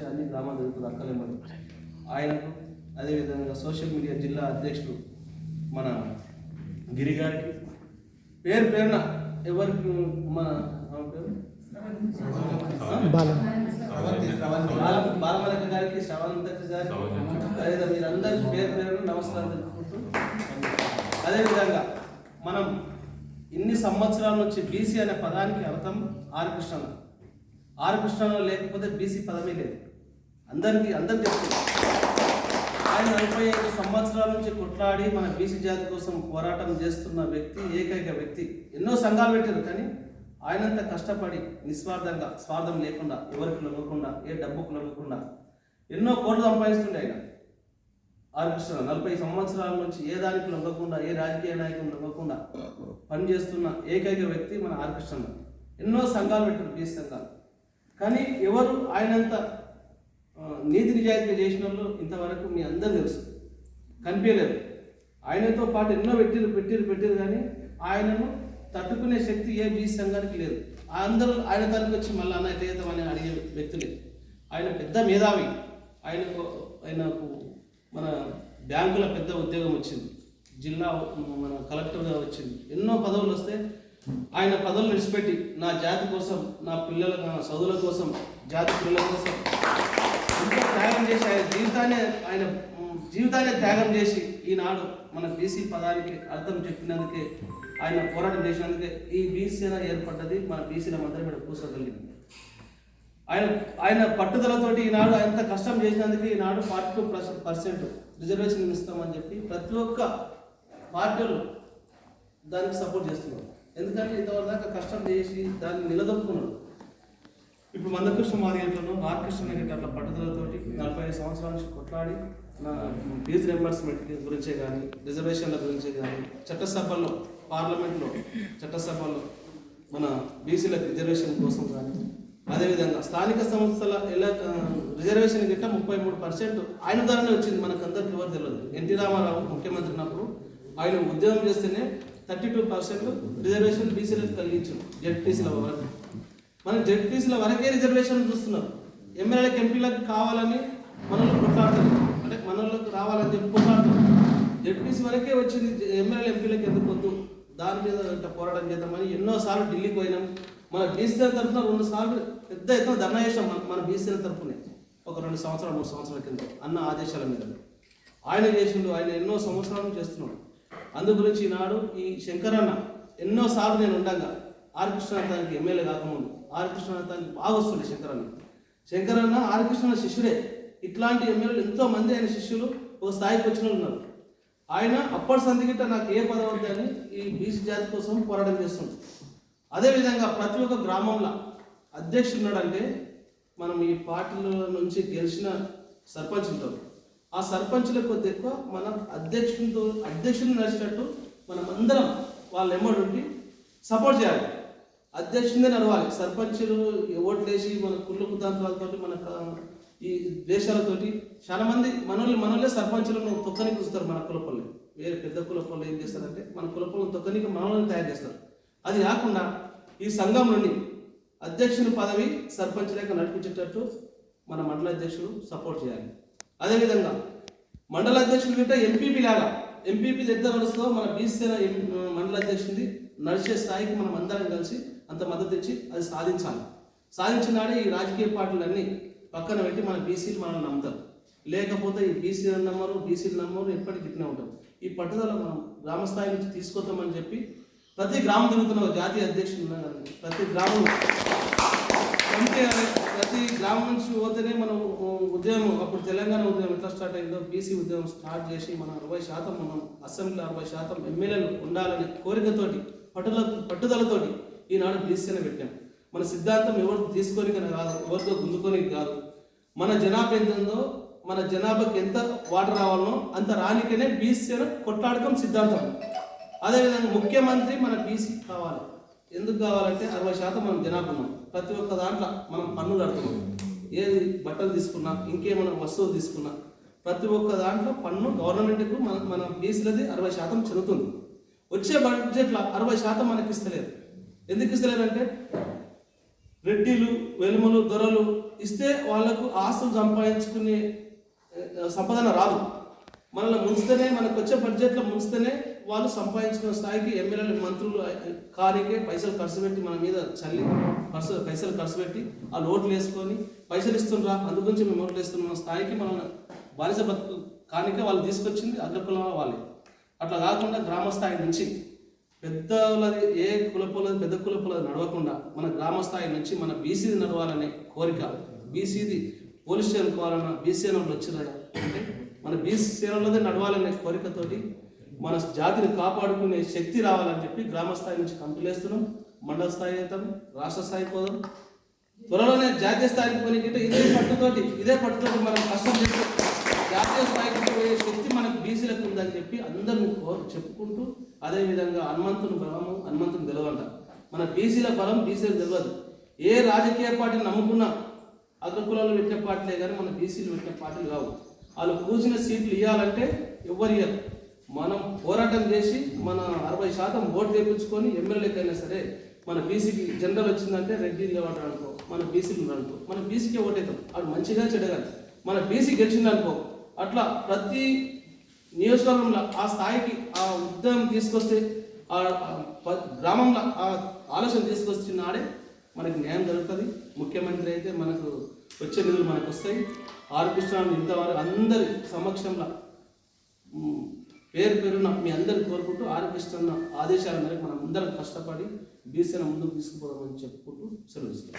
అన్ని గ్రామాలు జరుగుతుంది అక్కలేమని ఆయనకు, అదేవిధంగా సోషల్ మీడియా జిల్లా అధ్యక్షుడు మన గిరి గారికి పేరు పేరున ఎవరికి మన బాలమలక గారికి, శ్రవంతక గారికి, అదేవిధంగా మీరందరికీ పేరు పేరున నమస్కారం తెలుపుకుంటూ, అదేవిధంగా మనం ఇన్ని సంవత్సరాల నుంచి బీసీ అనే పదానికి అర్థం ఆర్ కృష్ణ. ఆర్ కృష్ణలో లేకపోతే బీసీ పదమే లేదు. అందరికీ తెలుస్తుంది. ఆయన 45 సంవత్సరాల నుంచి కొట్లాడి మన బీసీ జాతి కోసం పోరాటం చేస్తున్న వ్యక్తి, ఏకైక వ్యక్తి. ఎన్నో సంఘాలు పెట్టారు, కానీ ఆయనంత కష్టపడి నిస్వార్థంగా, స్వార్థం లేకుండా, ఎవరికి లొంగకుండా, ఏ డబ్బుకు లొంగకుండా ఎన్నో కోట్లు సంపాదిస్తుండే ఆయన. ఆర్ కృష్ణ 40 సంవత్సరాల నుంచి ఏ దానికి లొంగకుండా, ఏ రాజకీయ నాయకులు లొంగకుండా పనిచేస్తున్న ఏకైక వ్యక్తి మన ఆర్ కృష్ణ. ఎన్నో సంఘాలు పెట్టారు, బీసీ సంఘాలు, కానీ ఎవరు ఆయనంత నీతి నిజాయితీగా చేసిన వాళ్ళు ఇంతవరకు మీ అందరూ తెలుసు, కనిపించలేదు. ఆయనతో పాటు ఎన్నో పెట్టిరు కానీ ఆయనను తట్టుకునే శక్తి ఏ బీసీ సంఘానికి లేదు. అందరూ ఆయన దానికి వచ్చి మళ్ళీ అన్న ఎట్లయితామని అడిగే వ్యక్తులే. ఆయన పెద్ద మేధావి. ఆయనకు మన బ్యాంకుల పెద్ద ఉద్యోగం వచ్చింది, జిల్లా మన కలెక్టర్గా వచ్చింది, ఎన్నో పదవులు వస్తే ఆయన పదవులు విడిచిపెట్టి నా జాతి కోసం, నా పిల్లల చదువుల కోసం, జాతి పిల్లల కోసం ఎంతో త్యాగం చేసి ఆయన జీవితాన్ని త్యాగం చేసి ఈనాడు మన బీసీ పదానికి అర్థం చెప్పినందుకే, ఆయన పోరాటం చేసినందుకే ఈ బీసీ ఏర్పడ్డది. మన బీసీల మధ్య మీద కూర్చోగలిగింది. ఆయన పట్టుదలతోటి ఈనాడు ఎంత కష్టం చేసినందుకు ఈనాడు 42% రిజర్వేషన్ ఇస్తామని చెప్పి ప్రతి ఒక్క పార్టీలు దానికి సపోర్ట్ చేస్తున్నారు. ఎందుకంటే ఇంతవరకు దాకా కష్టం చేసి దాన్ని నిలదొక్కున్నాడు. ఇప్పుడు మందకృష్ణ మాదిగట్లను, ఆర్ కృష్ణ అట్లా పట్టుదలతోటి 45 సంవత్సరాల నుంచి కొట్లాడి నా ఫీజు రియంబర్స్మెంట్ గురించే కానీ, రిజర్వేషన్ల గురించే కానీ, చట్టసభల్లో, పార్లమెంట్లో చట్టసభల్లో మన బీసీలకు రిజర్వేషన్ కోసం కానీ, అదేవిధంగా స్థానిక సంస్థల రిజర్వేషన్ గిట్ట 33% ఆయన ద్వారానే వచ్చింది. మనకు అందరికి ఎవరు తెలియదు. ఎన్టీ రామారావు ముఖ్యమంత్రి ఉన్నప్పుడు ఆయన ఉద్యోగం చేస్తేనే 32% రిజర్వేషన్ బీసీలకు కలిగించారు. జెడ్పీసీల వరకు, మన జెడ్పీసీల వరకే రిజర్వేషన్ చూస్తున్నారు. ఎమ్మెల్యేలకు, ఎంపీలకు కావాలని మనల్ని కొట్లాడుతారు, అంటే మనల్లోకి రావాలని చెప్పి కొట్లాడుతారు. జెడ్పీసీ వరకే వచ్చింది, ఎమ్మెల్యే ఎంపీలకు ఎందుకు వద్దు, దాని మీద పోరాటం చేద్దామని ఎన్నోసార్లు ఢిల్లీకి పోయినాం. మన బీసీల తరఫున 2 సార్లు పెద్ద ఎత్తున ధర్నా చేసాం. మన బీసీల తరఫునే ఒక 2 సంవత్సరాలు 3 సంవత్సరాల కింద అన్న ఆదేశాల మీద ఆయన చేసిండు. ఆయన ఎన్నో సంవత్సరాలు చేస్తున్నాడు. అందు గురించి ఈనాడు ఈ శంకరన్న ఎన్నోసార్లు నేను ఉండగా, ఆర్ కృష్ణానికి ఎమ్మెల్యే కాకముందు ఆర్ కృష్ణానికి బాగా వస్తుంది శంకరన్న ఆర్ కృష్ణ శిష్యుడే. ఇట్లాంటి ఎమ్మెల్యేలు ఎంతో మంది ఆయన శిష్యులు ఒక స్థాయికి వచ్చిన ఉన్నారు. ఆయన అప్పటి సందిగిట్ట నాకు ఏ పదవి వద్దని ఈ బీసీ జాతి కోసం పోరాటం చేస్తుంది. అదేవిధంగా ప్రతి ఒక్క గ్రామంలో అధ్యక్షుడు ఉన్నాడంటే, మనం ఈ పార్టీల నుంచి గెలిచిన సర్పంచ్ ఉంటారు. ఆ సర్పంచ్ల కొద్ది ఎక్కువ మనం అధ్యక్షుడిని నడిచినట్టు మనం అందరం వాళ్ళ ఎమ్మడి ఉండి సపోర్ట్ చేయాలి. అధ్యక్షుడినే నడవాలి. సర్పంచులు ఓట్లు వేసి మన కుళ్ళు కుతాంత్రాలతో, మన ఈ దేశాలతోటి చాలా మంది మనోళ్ళే సర్పంచులను తొక్కనికి చూస్తారు. మన కులపల్లి వేరే పెద్ద కులపల్లి ఏం చేస్తారంటే మన కులపల్లిని తొక్కనికి మనోళ్ళని తయారు చేస్తారు. అది కాకుండా ఈ సంఘం నుండి అధ్యక్షుని పదవి సర్పంచ్ లేక నడిపించేటట్టు మన మండల అధ్యక్షుడు సపోర్ట్ చేయాలి. అదేవిధంగా మండల అధ్యక్షుడు గిట్ట ఎంపీపీ లాగా, ఎంపీపీ ఎంత నడుస్తుందో మన బీసీ మండల అధ్యక్షుడి నడిచే స్థాయికి మనం అందరం కలిసి అంత మద్దతు ఇచ్చి అది సాధించినాడే ఈ రాజకీయ పార్టీలన్నీ పక్కన పెట్టి మన బీసీలు మనల్ని నమ్ముతారు. లేకపోతే ఈ బీసీలు నమ్మరు ఎప్పటికీ ఇట్లా ఉంటాం. ఈ పట్టుదల మనం గ్రామస్థాయి నుంచి తీసుకొద్దామని చెప్పి ప్రతి గ్రామం తిరుగుతున్న జాతీయ అధ్యక్షుడు ఉన్నాం. ప్రతి గ్రామం నుంచి పోతేనే మనం ఉద్యమం, అప్పుడు తెలంగాణ ఉద్యమం ఎట్లా స్టార్ట్ అయిందో బీసీ ఉద్యమం స్టార్ట్ చేసి మన 60% మనం అసెంబ్లీ 60% ఎమ్మెల్యేలు ఉండాలనే కోరికతోటి, పట్టుదలతోటి ఈనాడు బీసీని పెట్టాం. మన సిద్ధాంతం ఎవరు తీసుకొని కాదు, ఎవరితో గుంజుకొని కాదు. మన జనాభా ఎంత ఉందో, మన జనాభాకి ఎంత వాటర్ రావాలనో అంత రానికనే బీసీని కొట్లాడకం సిద్ధాంతం. అదేవిధంగా ముఖ్యమంత్రి మన బీసీ కావాలి. ఎందుకు కావాలంటే 60% మనం జనాభా ఉన్నాం. ప్రతి ఒక్క దాంట్లో మనం పన్ను కడుతున్నాం. ఏది బట్టలు తీసుకున్నా, ఇంకేమైనా వస్తువులు తీసుకున్నా, ప్రతి ఒక్క దాంట్లో పన్ను గవర్నమెంట్కు మన బీసీలది 60% చెందుతుంది. వచ్చే బడ్జెట్లో 60% మనకి ఇస్తలేరు. ఎందుకు ఇస్తలేరంటే రెడ్డిలు, వెలుమలు, దొరలు ఇస్తే వాళ్ళకు ఆస్తులు సంపాదించుకునే సంపాదన రాదు. మనల్ని ముంచితేనే, మనకు వచ్చే బడ్జెట్లో ముంచితేనే వాళ్ళు సంపాదించుకున్న స్థాయికి ఎమ్మెల్యేలు, మంత్రులు కారికే పైసలు ఖర్చు పెట్టి మన మీద చల్లి పైసలు ఖర్చు పెట్టి వాళ్ళు ఓట్లు వేసుకొని పైసలు ఇస్తుండ్రా అందుగురించి మేము ఓట్లు వేస్తున్న స్థాయికి మనం బానిస బతుకు కానికే వాళ్ళు తీసుకొచ్చింది అగ్రకులం వాళ్ళే. అట్లా కాకుండా గ్రామ స్థాయి నుంచి పెద్దలది, ఏ కులపులది పెద్ద కులపులది నడవకుండా మన గ్రామ స్థాయి నుంచి మన బీసీది నడవాలనే కోరిక, బీసీది పోలీస్ స్టేషన్ కోవాలన్నా బీసీ వాళ్ళు వచ్చినాయా అంటే మన బీసీ సేనలోదే నడవాలనే కోరికతోటి మన జాతిని కాపాడుకునే శక్తి రావాలని చెప్పి గ్రామ స్థాయి నుంచి కంపెనీస్తున్నాం. మండల స్థాయి అవుతాం, రాష్ట్ర స్థాయికి పోదాం, త్వరలోనే జాతీయ స్థాయికి పోనీకంటే ఇదే పట్టుతోటి మనం కష్టం చేస్తే జాతీయ స్థాయికి పోయే శక్తి మనకు బీసీలకు ఉందని చెప్పి అందరిని చెప్పుకుంటూ, అదేవిధంగా హనుమంతుని బలము హనుమంతుని తెలియదంట. మన బీసీల బలం బీసీలకు తెలియదు. ఏ రాజకీయ పార్టీని నమ్ముకున్నా అగ్రకులాలు పెట్టే పార్టీలే కానీ మన బీసీలు పెట్టే పార్టీలు కావు. వాళ్ళు కూర్చున్న సీట్లు ఇవ్వాలంటే ఎవరు ఇయ్యరు. మనం పోరాటం చేసి మన 60% ఓటు వేయించుకొని ఎమ్మెల్యేకైనా సరే మన బీసీకి జనరల్ వచ్చిందంటే రెడ్డి లేవాడు అనుకో, మన బీసీలు అనుకో, మన బీసీకే ఓటేద్దాం. వాడు మంచిగా చెడగా మన బీసీ గెలిచింది అనుకో. అట్లా ప్రతి నియోజకవర్గంలో ఆ స్థాయికి ఆ ఉద్యమం తీసుకొస్తే, ఆ గ్రామంలో ఆ ఆలోచన తీసుకొచ్చినాడే మనకి న్యాయం జరుగుతుంది. ముఖ్యమంత్రి అయితే మనకు వచ్చే నిధులు మనకు వస్తాయి. ఆర్ కృష్ణ ఇంతవరకు అందరి సమక్షంలో పేరున మీ అందరికి కోరుకుంటూ ఆర్ కృష్ణ ఆదేశాల మేరకు మనం అందరం కష్టపడి బీసీని ముందుకు తీసుకుపోదామని చెప్పుకుంటూ సెలవు ఇస్తాం.